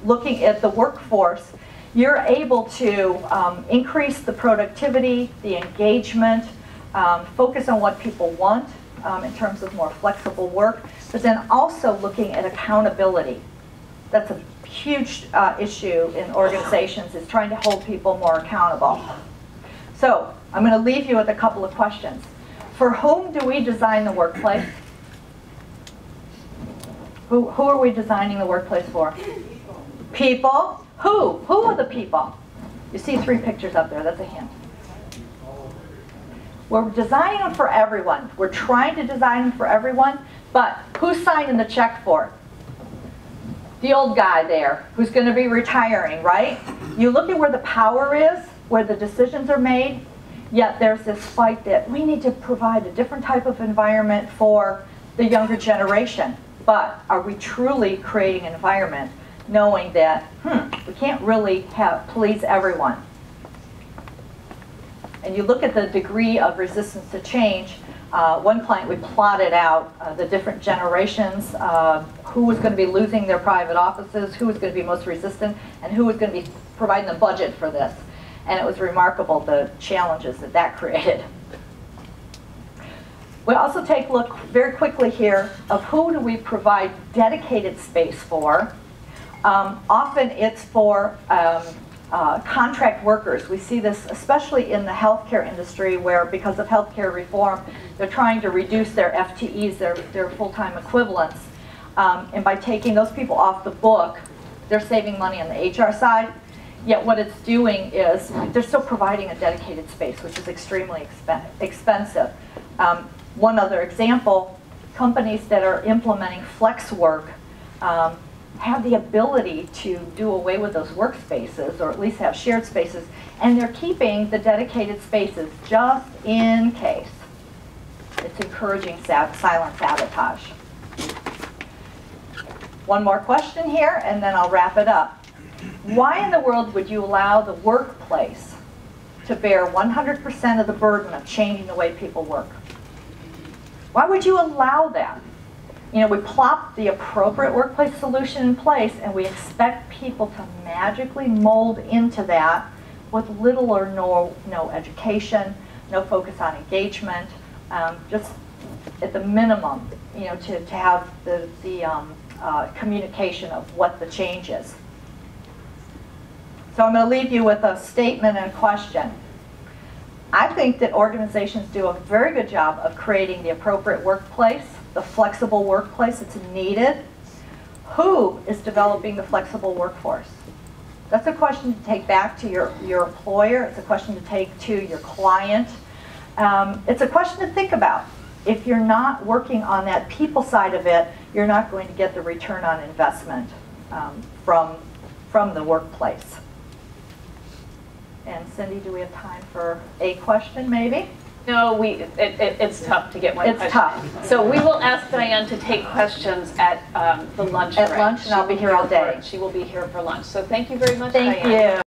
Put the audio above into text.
looking at the workforce, you're able to increase the productivity, the engagement, focus on what people want in terms of more flexible work, but then also looking at accountability. That's a huge issue in organizations, is trying to hold people more accountable. So I'm going to leave you with a couple of questions. For whom do we design the workplace? Who are we designing the workplace for? People. Who? Who are the people? You see 3 pictures up there. That's a hint. We're designing them for everyone. We're trying to design them for everyone, but who's signing the check for it? The old guy there who's going to be retiring, right? You look at where the power is, where the decisions are made, yet there's this fight that we need to provide a different type of environment for the younger generation. But are we truly creating an environment knowing that, we can't really please everyone? And you look at the degree of resistance to change. One client, we plotted out the different generations, who was going to be losing their private offices, who was going to be most resistant, and who was going to be providing the budget for this. And it was remarkable, the challenges that that created. We also take a look very quickly here of who do we provide dedicated space for. Often it's for contract workers. We see this especially in the healthcare industry, where because of healthcare reform, they're trying to reduce their FTEs, their full-time equivalents. And by taking those people off the book, they're saving money on the HR side. Yet what it's doing is they're still providing a dedicated space, which is extremely expensive. One other example, companies that are implementing flex work have the ability to do away with those workspaces, or at least have shared spaces, and they're keeping the dedicated spaces just in case. It's encouraging silent sabotage. One more question here, and then I'll wrap it up. Why in the world would you allow the workplace to bear 100% of the burden of changing the way people work? Why would you allow that? You know, we plop the appropriate workplace solution in place, and we expect people to magically mold into that with little or no education, no focus on engagement, just at the minimum, you know, to have the communication of what the change is. So I'm going to leave you with a statement and a question. I think that organizations do a very good job of creating the appropriate workplace, the flexible workplace that's needed. Who is developing the flexible workforce? That's a question to take back to your employer. It's a question to take to your client. It's a question to think about. If you're not working on that people side of it, you're not going to get the return on investment from the workplace. And Cindy, do we have time for a question maybe? No, it's tough to get one question. It's tough. So we will ask Diane to take questions at the lunch break. At lunch, and I'll be here all day. She will be here for lunch. So thank you very much, Diane. Thank you.